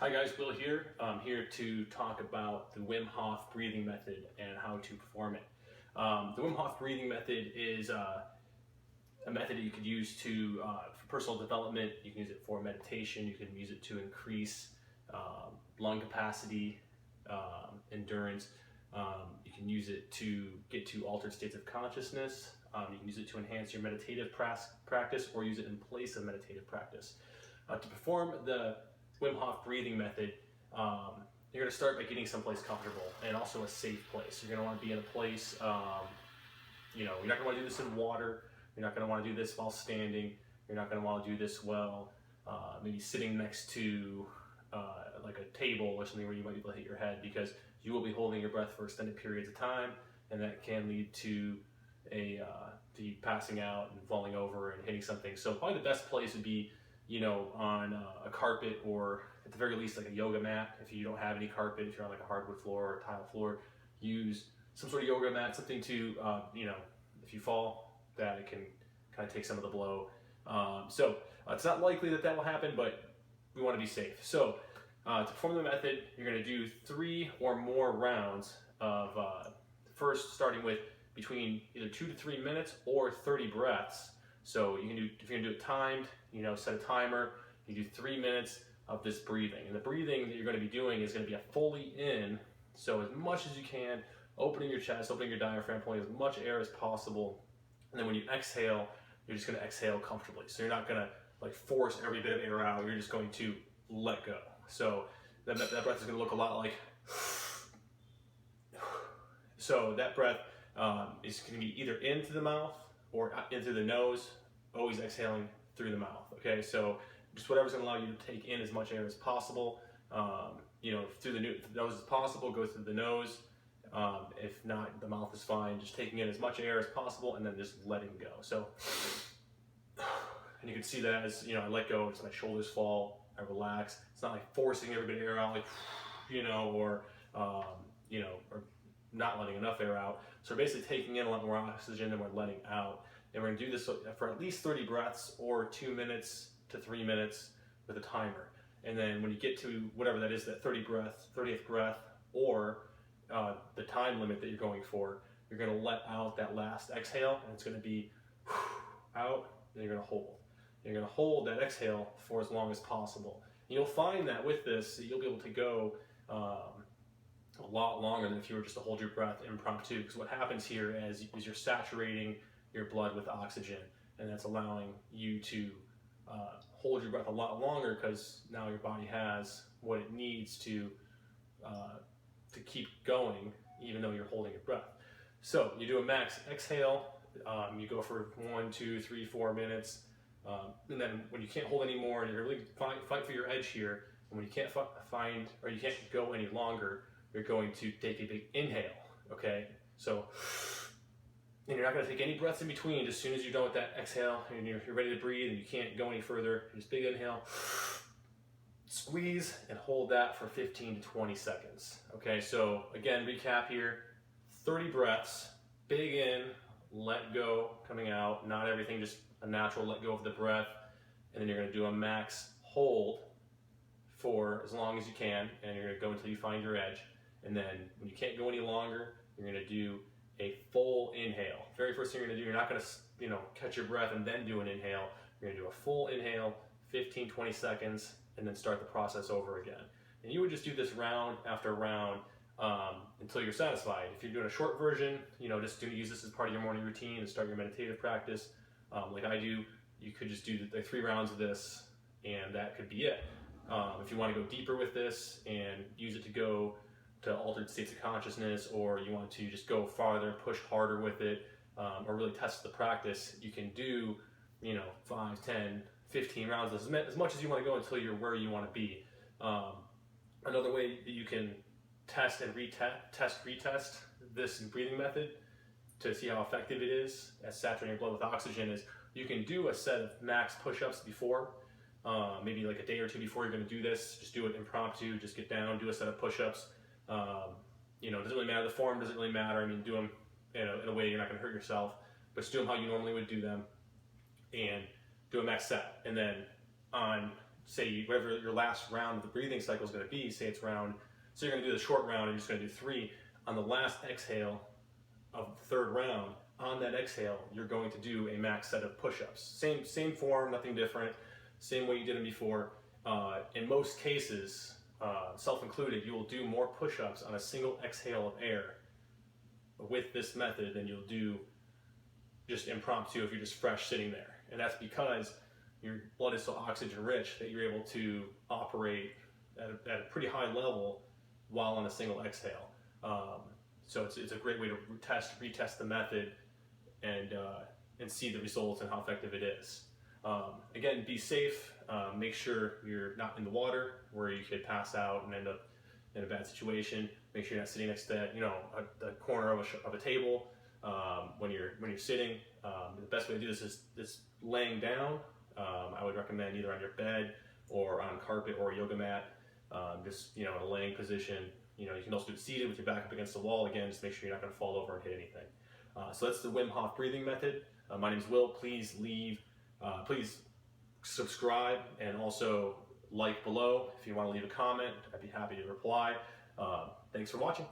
Hi guys, Will here. I'm here to talk about the Wim Hof breathing method and how to perform it. The Wim Hof breathing method is a method that you could use for personal development. You can use it for meditation. You can use it to increase lung capacity, endurance. You can use it to get to altered states of consciousness. You can use it to enhance your meditative practice or use it in place of meditative practice. To perform the Wim Hof breathing method, you're going to start by getting someplace comfortable and also a safe place. You're going to want to be in a place, you're not going to want to do this in water. You're not going to want to do this while standing. You're not going to want to do this while maybe sitting next to like a table or something where you might be able to hit your head, because you will be holding your breath for extended periods of time, and that can lead to the passing out and falling over and hitting something. So probably the best place would be on a carpet, or at the very least like a yoga mat. If you don't have any carpet, if you're on like a hardwood floor or a tile floor, use some sort of yoga mat, something to, if you fall, that it can kind of take some of the blow. So it's not likely that will happen, but we want to be safe. So to perform the method, you're going to do 3 or more rounds of, first starting with between either 2 to 3 minutes or 30 breaths. So you can do, if you're gonna do it timed, set a timer. You do 3 minutes of this breathing, and the breathing that you're going to be doing is going to be a fully in. So as much as you can, opening your chest, opening your diaphragm, pulling as much air as possible. And then when you exhale, you're just going to exhale comfortably. So you're not going to like force every bit of air out. You're just going to let go. So that breath is going to look a lot like. So that breath is going to be either into the mouth or into the nose, always exhaling through the mouth. Okay, so just whatever's going to allow you to take in as much air as possible. Through the nose as possible, go through the nose. If not, the mouth is fine. Just taking in as much air as possible and then just letting go. So, and you can see that as, I let go, as my shoulders fall, I relax. It's not like forcing every bit of air out, like, or not letting enough air out. So we're basically taking in a lot more oxygen than we're letting out. And we're going to do this for at least 30 breaths or 2 minutes to 3 minutes with a timer. And then when you get to whatever that is, that 30th breath, or the time limit that you're going for, you're going to let out that last exhale, and it's going to be out, and you're going to hold. You're going to hold that exhale for as long as possible. And you'll find that with this, you'll be able to go a lot longer than if you were just to hold your breath impromptu, because what happens here is you're saturating your blood with oxygen, and that's allowing you to hold your breath a lot longer, because now your body has what it needs to keep going, even though you're holding your breath. So you do a max exhale, you go for 1, 2, 3, 4 minutes, and then when you can't hold anymore and you're really fight for your edge here, and when you can't find, or you can't go any longer, you're going to take a big inhale. Okay, so, and you're not going to take any breaths in between. As soon as you're done with that exhale and you're ready to breathe and you can't go any further, just big inhale, squeeze, and hold that for 15 to 20 seconds. Okay, so again, recap here: 30 breaths, big in, let go coming out, not everything, just a natural let go of the breath. And then you're going to do a max hold for as long as you can, and you're going to go until you find your edge. And then when you can't go any longer, you're going to do a full inhale. Very first thing you're going to do, you're not going to catch your breath and then do an inhale. You're going to do a full inhale, 15, 20 seconds, and then start the process over again. And you would just do this round after round until you're satisfied. If you're doing a short version, just use this as part of your morning routine to start your meditative practice. Like I do, you could just do the 3 rounds of this, and that could be it. If you want to go deeper with this and use it to go to altered states of consciousness, or you want to just go farther, push harder with it, or really test the practice, you can do 5, 10, 15 rounds, as much as you want to go until you're where you want to be. Another way that you can test and retest this breathing method to see how effective it is at saturating your blood with oxygen is you can do a set of max push-ups before, maybe like a day or 2 before you're going to do this. Just do it impromptu, just get down, do a set of push-ups. Doesn't really matter, the form doesn't really matter. I mean, do them in a way you're not going to hurt yourself, but just do them how you normally would do them, and do a max set. And then on say whatever your last round of the breathing cycle is going to be, say it's round, so you're going to do the short round and you're just going to do 3. On the last exhale of the third round, on that exhale, you're going to do a max set of push-ups. Same form, nothing different, same way you did them before. In most cases, self-included, you will do more push-ups on a single exhale of air with this method than you'll do just impromptu if you're just fresh sitting there. And that's because your blood is so oxygen rich that you're able to operate at a pretty high level while on a single exhale. So it's a great way to retest the method and see the results and how effective it is. Again, be safe. Make sure you're not in the water where you could pass out and end up in a bad situation. Make sure you're not sitting next to the corner of a table when you're sitting. The best way to do this is laying down. I would recommend either on your bed or on carpet or a yoga mat. Just in a laying position. You can also do it seated with your back up against the wall. Again, just make sure you're not going to fall over and hit anything. So that's the Wim Hof breathing method. My name is Will. Please subscribe and also like below. If you want to leave a comment, I'd be happy to reply. Thanks for watching.